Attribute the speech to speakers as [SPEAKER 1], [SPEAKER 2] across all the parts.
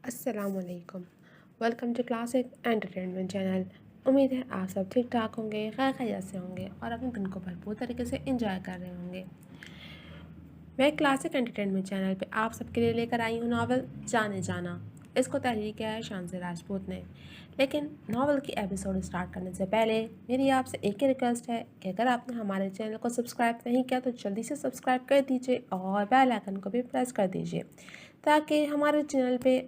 [SPEAKER 1] अस्सलाम वालेकुम। Welcome to classic entertainment channel. उम्मीद है आप सब ठीक ठाक होंगे, खैर खैरियत से होंगे और अपने दिन को भरपूर तरीके से एंजॉय कर रहे होंगे। मैं क्लासिक एंटरटेनमेंट चैनल पे आप सबके लिए लेकर आई हूँ नावल जाने जाना। इसको तहरीर किया है शानज़ राजपूत ने। लेकिन नावल की एपिसोड स्टार्ट करने से पहले मेरी आपसे एक ही रिक्वेस्ट है कि अगर आपने हमारे चैनल को सब्सक्राइब नहीं किया तो जल्दी से सब्सक्राइब कर दीजिए और बेल आइकन को भी प्रेस कर दीजिए ताकि हमारे चैनल पे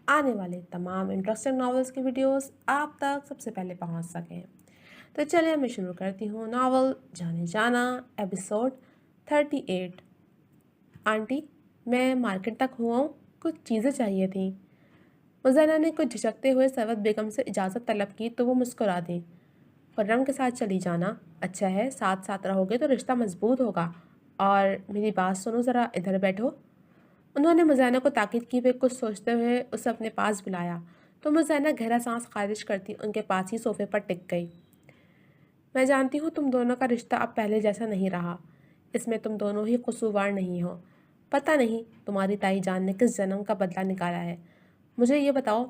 [SPEAKER 1] आने वाले तमाम इंटरेस्टिंग नॉवेल्स की वीडियोस आप तक सबसे पहले पहुंच सकें। तो चलिए मैं शुरू करती हूँ नावल जाने जाना एपिसोड 38। आंटी, मैं मार्केट तक हुआ हूँ, कुछ चीज़ें चाहिए थी। मुज़ैना ने कुछ झिझकते हुए सरवत बेगम से इजाज़त तलब की तो वो मुस्कुरा दी। खुर्रम के साथ चली जाना अच्छा है, साथ साथ रहोगे तो रिश्ता मजबूत होगा। और मेरी बात सुनो, ज़रा इधर बैठो। उन्होंने मुज़ैना को ताकीद की वे कुछ सोचते हुए उसे अपने पास बुलाया तो मुज़ैना गहरा सांस खारिज करती उनके पास ही सोफे पर टिक गई। मैं जानती हूँ तुम दोनों का रिश्ता अब पहले जैसा नहीं रहा। इसमें तुम दोनों ही कसूरवार नहीं हो। पता नहीं तुम्हारी ताई जान ने किस जन्म का बदला निकाला है। मुझे ये बताओ,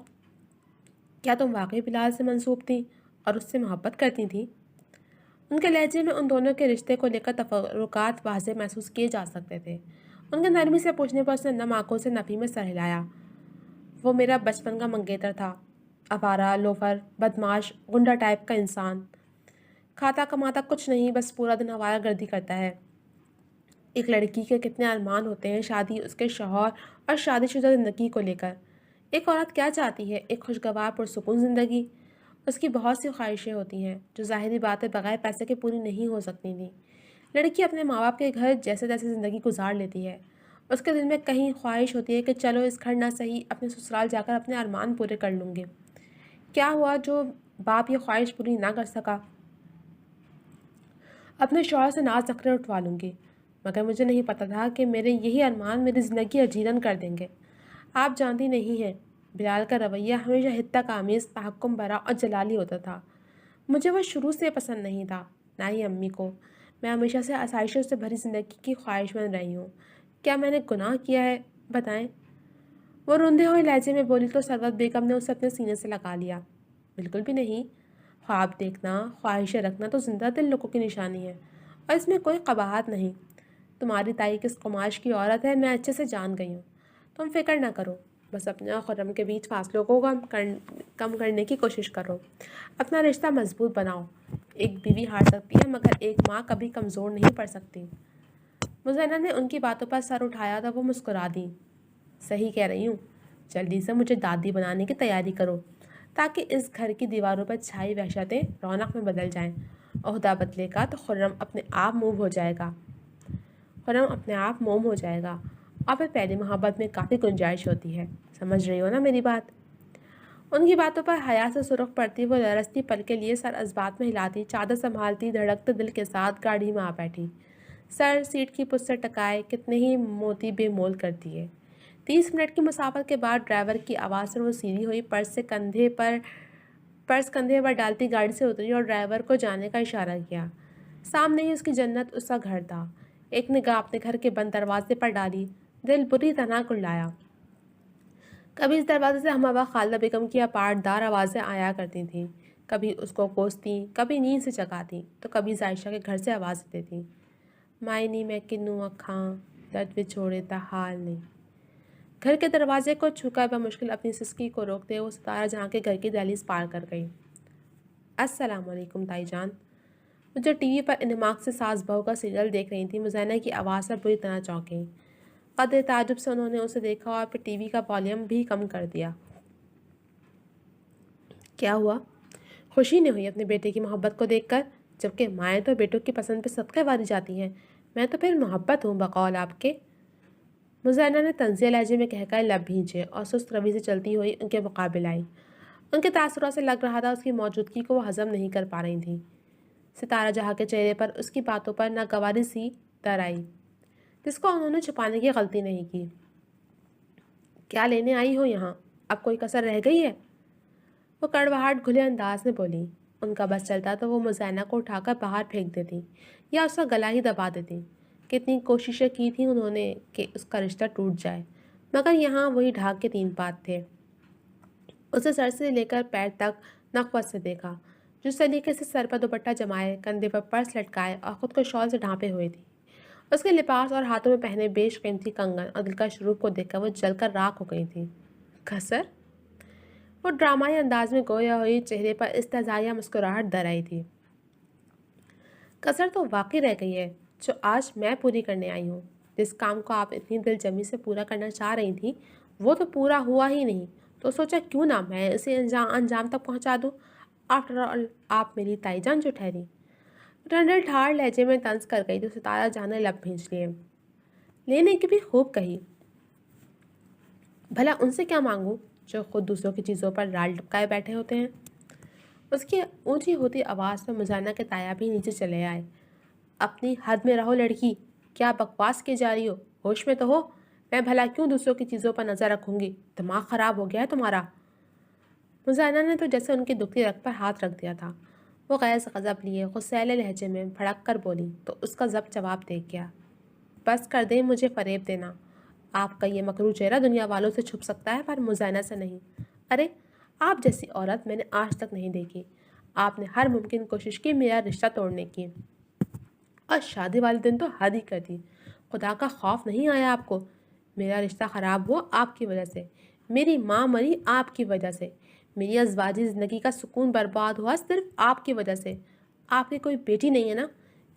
[SPEAKER 1] क्या तुम वाकई बिलाल से मंसूब थी और उससे मोहब्बत करती थी? उनके लहजे में उन दोनों के रिश्ते को लेकर तफरुकात वाज़े महसूस किए जा सकते थे। उनके नरमी से पूछने पर उसने नम आंखों से नफ़ी में सर हिलाया। वो मेरा बचपन का मंगेतर था, आवारा, लोफर, बदमाश, गुंडा टाइप का इंसान। खाता कमाता कुछ नहीं, बस पूरा दिन आवारा गर्दी करता है। एक लड़की के कितने अरमान होते हैं शादी, उसके शौहर और शादीशुदा ज़िंदगी को लेकर। एक औरत क्या चाहती है? एक खुशगवार पुरसुकून ज़िंदगी। उसकी बहुत सी ख्वाहिशें होती हैं जो ज़ाहिरी बातें बगैर पैसे के पूरी नहीं हो सकती थी। लड़की अपने माँ बाप के घर जैसे तैसे ज़िंदगी गुजार लेती है। उसके दिल में कहीं ख्वाहिश होती है कि चलो इस घर ना सही, अपने ससुराल जाकर अपने अरमान पूरे कर लूँगी। क्या हुआ जो बाप ये ख्वाहिश पूरी ना कर सका? अपने शौहर से नाज नखरे उठवा लूँगी। मगर मुझे नहीं पता था कि मेरे यही अरमान मेरी ज़िंदगी अजीरन कर देंगे। आप जानती नहीं हैं, बिलाल का रवैया हमेशा हित्तक आमीज़, तहक्कुम भरा और जलाली होता था। मुझे वो शुरू से पसंद नहीं था, ना ही अम्मी को। मैं हमेशा से आसाइशों से भरी ज़िंदगी की ख्वाहिशमंद रही हूँ। क्या मैंने गुनाह किया है? बताएं। वो रूंधे हुए लहजे में बोली तो सरवत बेगम ने उसे अपने सीने से लगा लिया। बिल्कुल भी नहीं। ख्वाब देखना, ख्वाहिशें रखना तो जिंदा दिल लोगों की निशानी है और इसमें कोई कबाहत नहीं। तुम्हारी ताई किस कुमाश की औरत है मैं अच्छे से जान गई हूँ। तुम फिक्र ना करो, बस अपने और खुर्रम के बीच फासलों को कम करने की कोशिश करो। अपना रिश्ता मजबूत बनाओ। एक बीवी हार सकती है मगर एक माँ कभी कमज़ोर नहीं पड़ सकती। मुज़ैना ने उनकी बातों पर सर उठाया तो वो मुस्कुरा दी। सही कह रही हूँ। जल्दी से मुझे दादी बनाने की तैयारी करो ताकि इस घर की दीवारों पर छाई वहशतें रौनक में बदल जाएं। ओहदा बदलेगा तो खुर्रम अपने आप मूव हो जाएगा। खुर्रम अपने आप मोम हो जाएगा। और फिर पहली मोहब्बत में काफ़ी गुंजाइश होती है। समझ रही हो ना मेरी बात? उनकी बातों पर हया से सुर्ख पड़ती वो लरसती पल के लिए सर अज़बात में हिलाती, चादर संभालती, धड़कते दिल के साथ गाड़ी में आ बैठी। सर सीट की पुस्त से टकाए कितने ही मोती बेमोल करती है। 30 मिनट की मुसाफत के बाद ड्राइवर की आवाज़ से वो सीधी हुई, पर्स कंधे पर डालती गाड़ी से उतरी और ड्राइवर को जाने का इशारा किया। सामने ही उसकी जन्नत, उसका घर था। एक निगाह अपने घर के बंद दरवाजे पर डाली, दिल बुरी तरह कुल्लाया। कभी इस दरवाजे से हमवा खालदा बेगम की अपारदार आवाज़ें आया करती थीं। कभी उसको कोसती, कभी नींद से जगाती तो कभी जायशा के घर से आवाज़ देती। मायनी मैं किन्नू अखां दर्द विछोड़े ता हाल नहीं। घर के दरवाजे को छूकर बमुश्किल अपनी सिसकी को रोकते वो सितारा जहाँ के घर की दहलीज पार कर गई। अस्सलाम वालेकुम ताईजान। मुझे टीवी पर इनमाक से सास बहू का सीरियल देख रही थी। मुज़ैना की आवाज़ पर बुरी तरह चौंकी। कदर ताजुब से उन्होंने उसे देखा और फिर टीवी का वॉल्यूम भी कम कर दिया। क्या हुआ? खुशी नहीं हुई अपने बेटे की मोहब्बत को देखकर? जबकि माएँ तो बेटों की पसंद पे सदक़े वारी जाती हैं। मैं तो फिर मोहब्बत हूँ बकौल आपके। मुज़ैना ने तंज़िया लहजे में कहकर लब भींचे और सुस्त रवि से चलती हुई उनके मुकाबिल आई। उनके तासुरात से लग रहा था उसकी मौजूदगी को वो हज़म नहीं कर पा रही थी। सितारा जहाँ के चेहरे पर उसकी बातों पर नागवारी सी तर आई, जिसको उन्होंने छुपाने की गलती नहीं की। क्या लेने आई हो यहाँ? अब कोई कसर रह गई है? वो कड़वाहट घुले अंदाज में बोली। उनका बस चलता तो वो मुज़ैना को उठाकर बाहर फेंक देती या उसका गला ही दबा देती। कितनी कोशिशें की थी उन्होंने कि उसका रिश्ता टूट जाए, मगर यहाँ वही ढाक के 3 पात थे। उसे सर से लेकर पैर तक नखवत से देखा। जिस तरीके से सर पर दुपट्टा जमाए, कंधे पर पर्स लटकाए और खुद को शॉल से ढांपे हुई थी, उसके लिबास और हाथों में पहने बेशकीमती कंगन और दिलकश रूप को देखकर वो जलकर राख हो गई थी। खसर, वो ड्रामाई अंदाज में गोया हुई चेहरे पर इस्तेज़ाइया मुस्कुराहट दर आई थी। कसर तो वाकई रह गई है जो आज मैं पूरी करने आई हूँ। जिस काम को आप इतनी दिलजमी से पूरा करना चाह रही थी वो तो पूरा हुआ ही नहीं, तो सोचा क्यों ना मैं इसे अंजाम तक पहुँचा दूँ। आफ्टर ऑल आप मेरी ताईजान जो ठहरी। रंडल ठाड़ लहजे में तंज कर गई तो सितारा जाने लब भींच लिए। लेने की भी खूब कही। भला उनसे क्या मांगूं जो खुद दूसरों की चीज़ों पर लाल टपकाए बैठे होते हैं। उसकी ऊंची होती आवाज़ में मुजाना के ताया भी नीचे चले आए। अपनी हद में रहो लड़की, क्या बकवास की जा रही हो, होश में तो हो। मैं भला क्यों दूसरों की चीज़ों पर नज़र रखूंगी, दिमाग ख़राब हो गया है तुम्हारा। मुजाना ने तो जैसे उनकी दुखती रग पर हाथ रख दिया था। वो गैस गज़ब लिए गुस्सैले लहजे में भड़क कर बोली तो उसका जब जवाब दे गया। बस कर दे मुझे फ़रेब देना। आपका ये मकरू चेहरा दुनिया वालों से छुप सकता है पर मुजाना से नहीं। अरे, आप जैसी औरत मैंने आज तक नहीं देखी। आपने हर मुमकिन कोशिश की मेरा रिश्ता तोड़ने की, और शादी वाले दिन तो हद ही कर दी। खुदा का खौफ नहीं आया आपको। मेरा रिश्ता ख़राब हुआ आपकी वजह से, मेरी माँ मरी आपकी वजह से, मेरी अज़वाजी ज़िंदगी का सुकून बर्बाद हुआ सिर्फ आपकी वजह से। आपकी कोई बेटी नहीं है ना?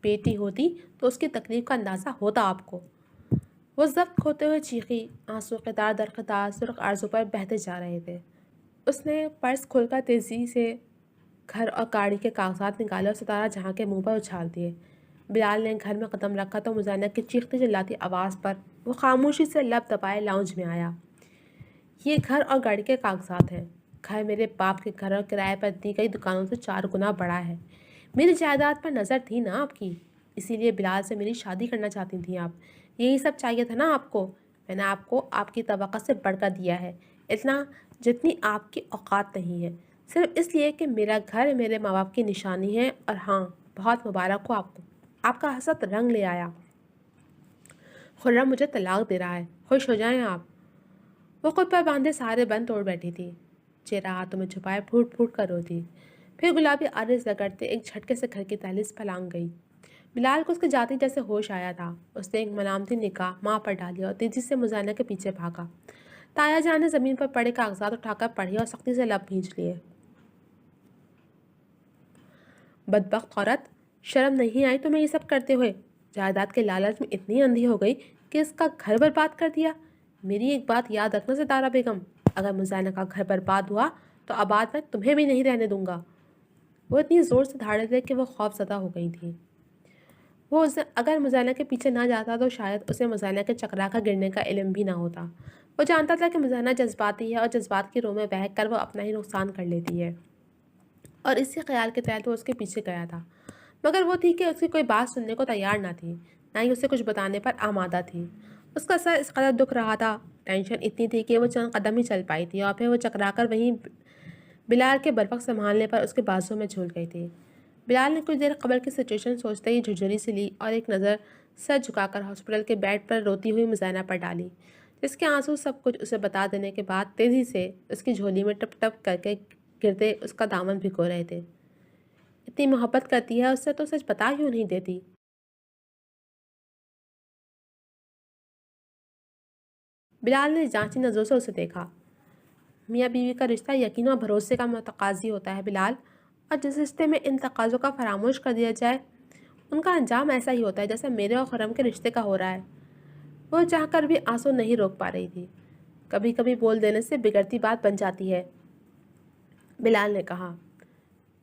[SPEAKER 1] बेटी होती तो उसकी तकलीफ़ का अंदाज़ा होता आपको। वो ज़ब्त खोते हुए चीखी। आंसू कतार दर कतार सुर्ख आरज़ू पर बहते जा रहे थे। उसने पर्स खोलकर तेज़ी से घर और गाड़ी के कागजात निकाले और सितारा जहाँ के मुंह पर उछाल दिए। बिलाल ने घर में कदम रखा तो मुजाना की चीखती चिल्लाती आवाज़ पर वो खामोशी से लब दबाए लाउंज में आया। ये घर और गाड़ी के कागजात हैं। घर मेरे बाप के घर और किराए पर दी गई दुकानों से 4 गुना बड़ा है। मेरी जायदाद पर नज़र थी ना आपकी, इसीलिए बिलाल से मेरी शादी करना चाहती थी आप। यही सब चाहिए था ना आपको। मैंने आपको आपकी तवक्को से बढ़कर दिया है, इतना जितनी आपकी औकात नहीं है, सिर्फ इसलिए कि मेरा घर मेरे माँ बाप की निशानी है। और हाँ, बहुत मुबारक हो आपको, आपका हसद रंग ले आया। खुर्रम मुझे तलाक दे रहा है, खुश हो जाएं आप। वो खुद पर बांधे सारे बंद तोड़ बैठी थी। चेहरा हाथों में छुपाए फूट फूट कर रोती। फिर गुलाबी आरिस रगड़ते एक झटके से घर की दहलीज फलांग गई। बिलाल को उसके जाते जैसे होश आया था। उसने एक मलामती निगाह माँ पर डाली और तेजी से मुजाना के पीछे भागा। ताया जान ने जमीन पर पड़े कागजात उठाकर पढ़ी और सख्ती से लब भींच लिए। बदबख्त औरत, शर्म नहीं आई तुम्हें ये सब करते हुए? जायदाद के लालच में इतनी अंधी हो गई कि इसका घर बर्बाद कर दिया। मेरी एक बात याद रखना सितारा बेगम, अगर मुजाना का घर बर्बाद हुआ तो आबाद मैं तुम्हें भी नहीं रहने दूंगा। वो इतनी ज़ोर से धाड़े थे कि वो खौफज़दा हो गई थी। वो उसे अगर मुजाना के पीछे ना जाता तो शायद उसे मुजाना के चकरा कर गिरने का इल्म भी ना होता। वो जानता था कि मुजाना जज्बाती है और जज्बात की रोह में बह कर वो अपना ही नुकसान कर लेती है, और इसी ख्याल के तहत वो उसके पीछे गया था। मगर वो थी कि उसकी कोई बात सुनने को तैयार ना थी, ना ही उसे कुछ बताने पर आमादा थी। उसका सर इस कदर दुख रहा था, टेंशन इतनी थी कि वो चंद कदम ही चल पाई थी और फिर वो चकरा कर वहीं बिलाल के बर्फक संभालने पर उसके बाजू में झूल गई थी। बिलाल ने कुछ देर कब्र की सिचुएशन सोचते ही झुरझुरी से ली और एक नज़र सर झुकाकर हॉस्पिटल के बेड पर रोती हुई मुजाना पर डाली, जिसके आंसू सब कुछ उसे बता देने के बाद तेज़ी से उसकी झोली में टप टप करके गिरते उसका दामन भिगो रहे थे। इतनी मोहब्बत करती है उससे तो सच बता क्यों नहीं देती। बिलाल ने जांची नज़रों से उसे देखा। मियाँ बीवी का रिश्ता यकीन और भरोसे का मुतकाजी होता है बिलाल, और जिस रिश्ते में इन तकाज़ों का फरामोश कर दिया जाए उनका अंजाम ऐसा ही होता है जैसे मेरे और खुर्रम के रिश्ते का हो रहा है। वो चाहकर भी आंसू नहीं रोक पा रही थी। कभी कभी बोल देने से बिगड़ती बात बन जाती है। बिलाल ने कहा,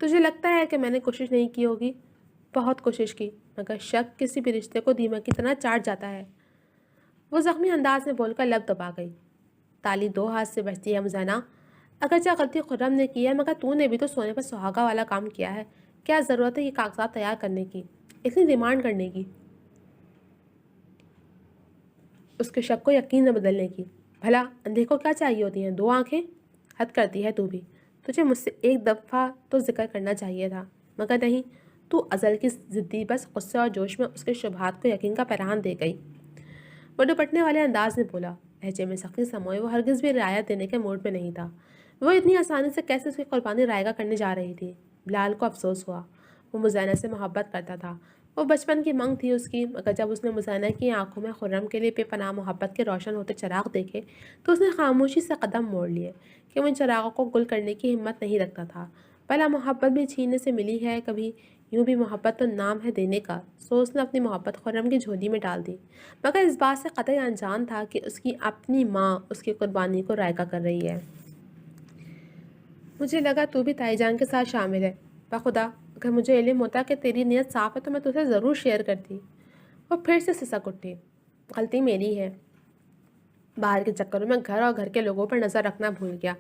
[SPEAKER 1] तुझे लगता है कि मैंने कोशिश नहीं की होगी? बहुत कोशिश की, मगर शक किसी भी रिश्ते को दीमक की तरह चाट जाता है। वो ज़ख्मी अंदाज में बोलकर लब दबा गई। ताली 2 हाथ से बचती है मुजाना। अगरचे गलती खुर्रम ने की है, मगर तूने भी तो सोने पर सुहागा वाला काम किया है। क्या ज़रूरत है ये कागजात तैयार करने की, इतनी डिमांड करने की, उसके शक को यकीन में बदलने की? भला अंधे को क्या चाहिए होती हैं 2 आंखें? हद करती है तू भी। तुझे मुझसे एक दफ़ा तो जिक्र करना चाहिए था, मगर नहीं, तू अज़ल की ज़िद्दी बस गुस्से और जोश में उसके शुबहात को यकीन का पैरान दे गई। वो दुपटने वाले अंदाज में बोला। लहजे में सख्ती समोए वो हरगिज़ भी रियायत देने के मूड में नहीं था। وہ اتنی آسانی سے کیسے اس کی قربانی رائگہ کرنے جا رہی تھی؟ بلال کو افسوس ہوا۔ وہ مزینہ سے محبت کرتا تھا، وہ بچپن کی منگ تھی اس کی، مگر جب اس نے مزینہ کی آنکھوں میں خرم کے لیے بے پناہ محبت کے روشن ہوتے چراغ دیکھے تو اس نے خاموشی سے قدم موڑ لیے کہ وہ ان چراغوں کو گل کرنے کی ہمت نہیں رکھتا تھا۔ بھلا محبت بھی چھیننے سے ملی ہے کبھی؟ یوں بھی محبت تو نام ہے دینے کا۔ سو اس نے اپنی محبت خرم کی جھولی میں ڈال دی، مگر اس بات سے قطعی انجان تھا کہ اس کی اپنی ماں اس کی قربانی کو رائگہ کر رہی ہے۔ مجھے لگا تو بھی تائی جان کے ساتھ شامل ہے۔ بخدا اگر مجھے علم ہوتا کہ تیری نیت صاف ہے تو میں تجھے ضرور شیئر کرتی۔ وہ پھر سے سسک اٹھی۔ غلطی میری ہے، باہر کے چکروں میں گھر اور گھر کے لوگوں پر نظر رکھنا بھول گیا۔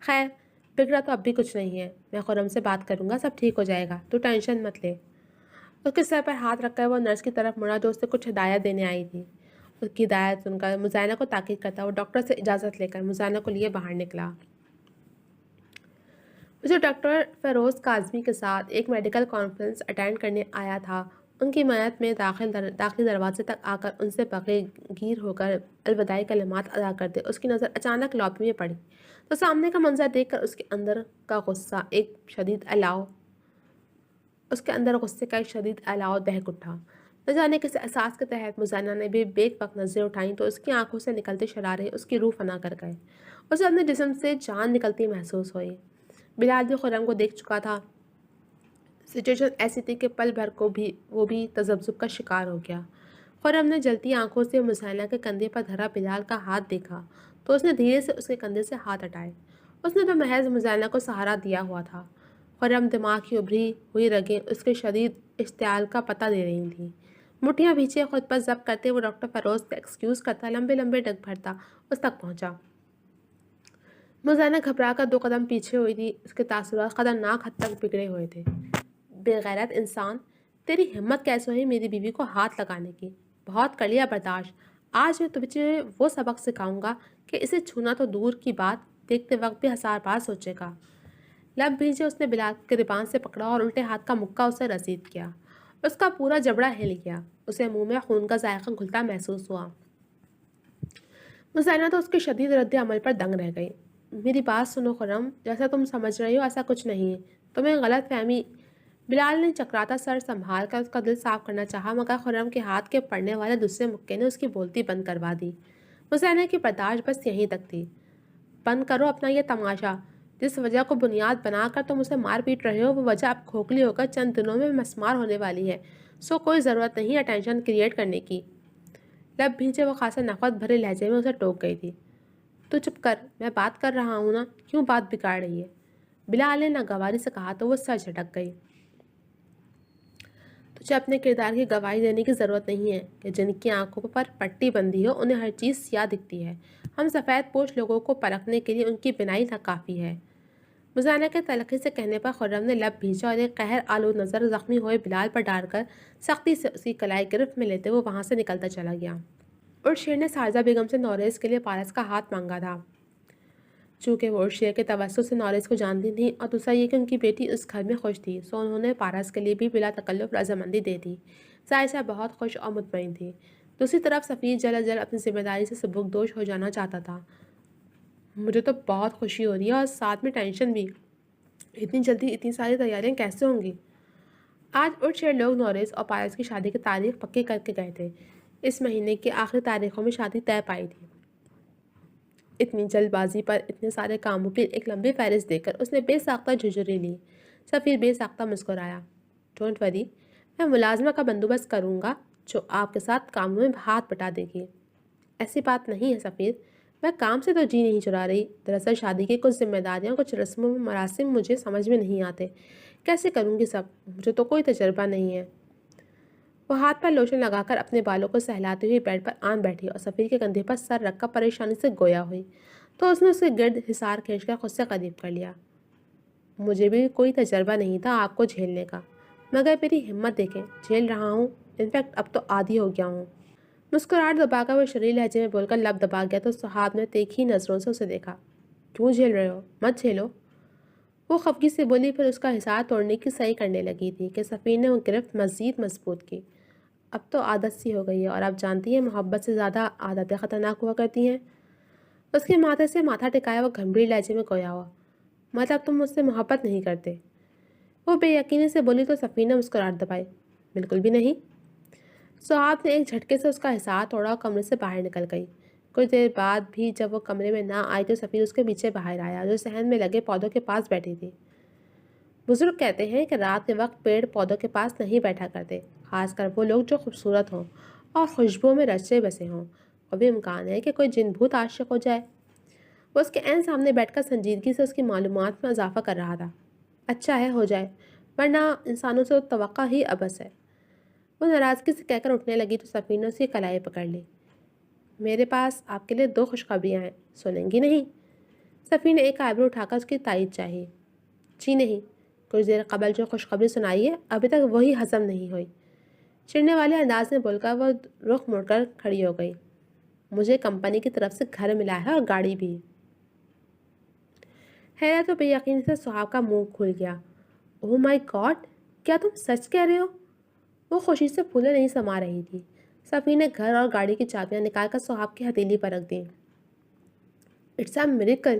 [SPEAKER 1] خیر بگڑا تو اب بھی کچھ نہیں ہے، میں خرم سے بات کروں گا، سب ٹھیک ہو جائے گا، تو ٹینشن مت لے۔ اس کے سر پر ہاتھ رکھ کر وہ نرس کی طرف مڑا جو اسے کچھ ہدایت دینے آئی تھی۔ اس کی ہدایت سن کر مزینہ کو تاکید کرتا وہ ڈاکٹر سے اجازت لے کر مزینہ کو لیے باہر نکلا۔ جو ڈاکٹر فیروز کاظمی کے ساتھ ایک میڈیکل کانفرنس اٹینڈ کرنے آیا تھا، ان کی میت میں داخلی دروازے تک آ کر ان سے گیر ہو کر الوداعی کلمات ادا کرتے اس کی نظر اچانک لابی میں پڑی تو سامنے کا منظر دیکھ کر اس کے اندر غصے کا ایک شدید الاؤ دہک اٹھا۔ نہ جانے کس احساس کے تحت مزینہ نے بھی بیک وقت نظریں اٹھائیں تو اس کی آنکھوں سے نکلتے شرارے اس کی روح فنا کر گئے۔ اسے اپنے جسم سے جان نکلتی محسوس ہوئی۔ بلال بھی خرم کو دیکھ چکا تھا۔ سچویشن ایسی تھی کہ پل بھر کو بھی وہ بھی تذبذب کا شکار ہو گیا۔ خرم نے جلتی آنکھوں سے مزینہ کے کندھے پر دھرا بلال کا ہاتھ دیکھا تو اس نے دھیرے سے اس کے کندھے سے ہاتھ ہٹائے۔ اس نے تو محض مزینہ کو سہارا دیا ہوا تھا۔ خرم دماغ کی ابھری ہوئی رگیں اس کے شدید اشتعال کا پتہ دے رہی تھیں۔ مٹھیاں پیچھے خود پر ضبط کرتے وہ ڈاکٹر فیروز سے ایکسکیوز کرتا لمبے لمبے ڈگ بھرتا اس تک پہنچا۔ مزینہ گھبرا کر 2 قدم پیچھے ہوئی تھی، اس کے تاثرات خطرناک حد تک بگڑے ہوئے تھے۔ بے غیرت انسان، تیری ہمت کیسے ہوئی میری بیوی کو ہاتھ لگانے کی؟ بہت کر لیا برداشت، آج میں تجھے وہ سبق سکھاؤں گا کہ اسے چھونا تو دور کی بات دیکھتے وقت بھی 1000 بار سوچے گا۔ لب بھیجے اس نے بلال کے گریبان سے پکڑا اور الٹے ہاتھ کا مکہ اسے رسید کیا۔ اس کا پورا جبڑا ہل گیا، اسے منہ میں خون کا ذائقہ گھلتا محسوس ہوا۔ مزینہ تو اس کے شدید رد عمل پر دنگ رہ گئی۔ میری بات سنو خرم، جیسا تم سمجھ رہی ہو ایسا کچھ نہیں، تمہیں غلط فہمی۔ بلال نے چکراتا سر سنبھال کر اس کا دل صاف کرنا چاہا، مگر خرم کے ہاتھ کے پڑنے والے دوسرے مکے نے اس کی بولتی بند کروا دی۔ مزینہ کی برداشت بس یہیں تک تھی۔ بند کرو اپنا یہ تماشا، جس وجہ کو بنیاد بنا کر تم اسے مار پیٹ رہے ہو وہ وجہ اب کھوکھلی ہو کر چند دنوں میں مسمار ہونے والی ہے، سو کوئی ضرورت نہیں ہے ٹینشن کریٹ کرنے کی۔ لب بھیجے وہ خاصا نفرت بھرے لہجے میں اسے ٹوک گئی تھی۔ تو چپ کر، میں بات کر رہا ہوں نا، کیوں بات بگاڑ رہی ہے؟ بلال نے ناگواری سے کہا تو وہ سر جھٹک گئی۔ تجھے اپنے کردار کی گواہی دینے کی ضرورت نہیں ہے کہ جن کی آنکھوں پر پٹی بندھی ہو انہیں ہر چیز سیاہ دکھتی ہے۔ ہم سفید پوش لوگوں کو پرکھنے کے لیے ان کی بینائی ناکافی ہے۔ مزینہ کے تلخی سے کہنے پر خرم نے لب بھیجا اور ایک قہر آلود نظر زخمی ہوئے بلال پر ڈال کر سختی سے اس کی کلائی گرفت میں لیتے وہ وہاں سے نکلتا چلا گیا۔ ارشیر نے سارزہ بیگم سے نوریز کے لیے پارس کا ہاتھ مانگا تھا، چونکہ وہ ارشیر کے توسط سے نوریز کو جانتی تھیں اور دوسرا یہ کہ ان کی بیٹی اس گھر میں خوش تھی، سو انہوں نے پارس کے لیے بھی بلا تکلف رضامندی دے دی۔ ظاہر بہت خوش اور مطمئن تھی۔ دوسری طرف سفیر جلد اپنی ذمہ داری سے سبکدوش ہو جانا چاہتا تھا۔ مجھے تو بہت خوشی ہو رہی ہے اور ساتھ میں ٹینشن بھی، اتنی جلدی اتنی ساری تیاریاں کیسے ہوں گی؟ آج ارشیر لوگ نوریز اور پارس کی شادی کی تاریخ پکی کر کے گئے تھے۔ اس مہینے کی آخری تاریخوں میں شادی طے پائی تھی۔ اتنی جلد بازی پر اتنے سارے کاموں کی ایک لمبی فہرست دے کر اس نے بے ساختہ جھجری لی۔ سفیر بے ساختہ مسکرایا۔ ڈونٹ وری، میں ملازمہ کا بندوبست کروں گا جو آپ کے ساتھ کاموں میں ہاتھ بٹا دے گی۔ ایسی بات نہیں ہے سفیر، میں کام سے تو جی نہیں چرا رہی، دراصل شادی کی کچھ ذمہ داریاں کچھ رسم و مراسم مجھے سمجھ میں نہیں آتے، کیسے کروں گی سب، مجھے تو کوئی تجربہ نہیں ہے۔ وہ ہاتھ پر لوشن لگا کر اپنے بالوں کو سہلاتے ہوئے بیڈ پر آن بیٹھی اور سفیر کے کندھے پر سر رکھ کر پریشانی سے گویا ہوئی تو اس نے اسے گرد حصار کھینچ کر خود سے قریب کر لیا۔ مجھے بھی کوئی تجربہ نہیں تھا آپ کو جھیلنے کا، مگر میری ہمت دیکھیں، جھیل رہا ہوں، انفیکٹ اب تو عادی ہو گیا ہوں۔ مسکراہٹ دبا کر وہ شریر لہجے میں بول کر لب دبا گیا تو سہاد نے تیکھی نظروں سے اسے دیکھا۔ کیوں جھیل رہے ہو؟ مت جھیلو، وہ خفگی سے بولی، پھر اس کا حصار توڑنے کی صحیح کرنے لگی تھی کہ سفیر نے وہ گرفت مزید مضبوط کی۔ اب تو عادت سی ہو گئی ہے اور آپ جانتی ہیں محبت سے زیادہ عادتیں خطرناک ہوا کرتی ہیں۔ اس کے ماتھے سے ماتھا ٹکایا وہ گھمبیر لہجے میں گویا ہوا، مطلب تم مجھ سے محبت نہیں کرتے؟ وہ بے یقینی سے بولی تو سفیر نے مسکراہٹ دبائی، بالکل بھی نہیں۔ سہاب نے ایک جھٹکے سے اس کا حصار توڑا اور کمرے سے باہر نکل گئی۔ کچھ دیر بعد بھی جب وہ کمرے میں نہ آئی تو سفیر اس کے پیچھے باہر آیا، جو صحن میں لگے پودوں کے پاس بیٹھی تھی۔ بزرگ کہتے ہیں کہ رات کے وقت پیڑ پودوں کے پاس نہیں بیٹھا کرتے، خاص کر وہ لوگ جو خوبصورت ہوں اور خوشبو میں رچے بسے ہوں۔ ابھی امکان ہے کہ کوئی جن بھوت عاشق ہو جائے۔ وہ اس کے عین سامنے بیٹھ کر سنجیدگی سے اس کی معلومات میں اضافہ کر رہا تھا۔ اچھا ہے ہو جائے، ورنہ انسانوں سے توقع ہی عبث ہے۔ وہ ناراضگی سے کہہ کر اٹھنے لگی تو سفیر نے اس کی کلائی پکڑ لی۔ میرے پاس آپ کے لیے 2 خوشخبریاں ہیں، سنیں گی نہیں؟ سفیر نے ایک آئیبرو اٹھا کر اس کی تائید چاہی۔ جی نہیں، کچھ دیر قبل جو خوشخبری سنائی ہے ابھی تک وہی ہضم نہیں ہوئی۔ چڑھنے والے انداز میں بول کر وہ رخ مڑ کر کھڑی ہو گئی۔ مجھے کمپنی کی طرف سے گھر ملا ہے اور گاڑی بھی۔ حیرت و بے یقینی سے سہاگ کا منہ کھل گیا۔ اوہ مائی گاڈ، کیا تم سچ کہہ رہے ہو؟ وہ خوشی سے پھولے نہیں سما رہی تھی۔ سفیر نے گھر اور گاڑی کی چابیاں نکال کر سہاگ کی ہتھیلی پر رکھ دیں۔ اٹس اے میریکل،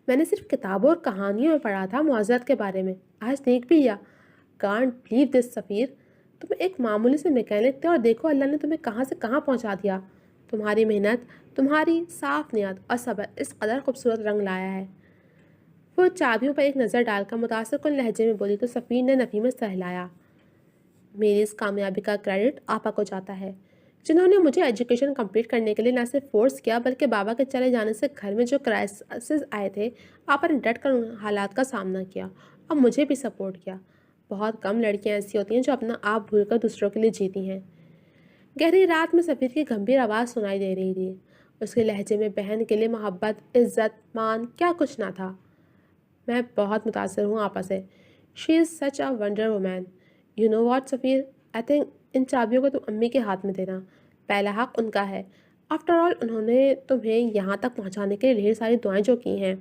[SPEAKER 1] میں نے صرف کتابوں اور کہانیوں میں پڑھا تھا معذرت کے بارے میں، آج دیکھ بھی لیا۔ کانٹ بلیو دس سفیر، تم ایک معمولی سے میکینک تھے اور دیکھو اللہ نے تمہیں کہاں سے کہاں پہنچا دیا۔ تمہاری محنت، تمہاری صاف نیت اور صبر اس قدر خوبصورت رنگ لایا ہے۔ وہ چابیوں پر ایک نظر ڈال کر متاثر کن لہجے میں بولی تو سفیر نے نفی میں سہلایا۔ میری اس کامیابی کا کریڈٹ آپا کو جاتا ہے، جنہوں نے مجھے ایجوکیشن کمپلیٹ کرنے کے لیے نہ صرف فورس کیا بلکہ بابا کے چلے جانے سے گھر میں جو کرائسس آئے تھے آپا نے ڈٹ کر ان حالات کا سامنا کیا اور مجھے بھی سپورٹ کیا۔ بہت کم لڑکیاں ایسی ہوتی ہیں جو اپنا آپ بھول کر دوسروں کے لیے جیتی ہیں۔ گہری رات میں سفیر کی گمبھیر آواز سنائی دے رہی تھی۔ اس کے لہجے میں بہن کے لیے محبت، عزت، مان کیا کچھ نہ تھا۔ میں بہت متاثر ہوں آپا سے، she is such a wonder woman. You know what سفیر، آئی تھنک ان چابیوں کو تم امی کے ہاتھ میں دینا، پہلا حق ان کا ہے۔ آفٹر آل انہوں نے تمہیں یہاں تک پہنچانے کے لیے ڈھیر ساری دعائیں جو کی ہیں۔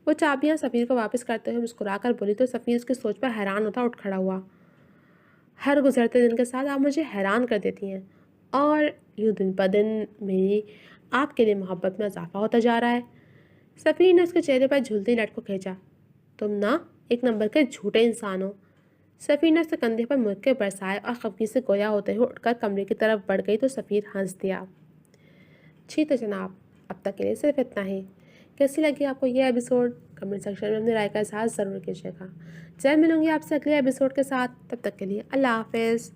[SPEAKER 1] وہ چابیاں سفیر کو واپس کرتے ہوئے مسکرا کر بولی تو سفیر اس کی سوچ پر حیران ہوتا اٹھ کھڑا ہوا۔ ہر گزرتے دن کے ساتھ آپ مجھے حیران کر دیتی ہیں اور یوں دن بہ دن میری آپ کے لیے محبت میں اضافہ ہوتا جا رہا ہے۔ سفیر نے اس کے چہرے پر جھولتی لٹ کو کھینچا۔ تم نا ایک نمبر کے جھوٹے انسان ہو۔ سفیر نے اس کے کندھے پر مڑ کے برسائے اور خفگی سے گویا ہوتے ہوئے اٹھ کر کمرے کی طرف بڑھ گئی تو سفیر ہنس دیا۔ جی تو جناب، اب تک کے لیے صرف اتنا ہی۔ کیسی لگی آپ کو یہ ایپیسوڈ؟ کمنٹ سیکشن میں اپنی رائے کا اظہار ضرور کیجیے گا۔ جلد ملوں گی آپ سے اگلے ایپیسوڈ کے ساتھ، تب تک کے لیے اللہ حافظ۔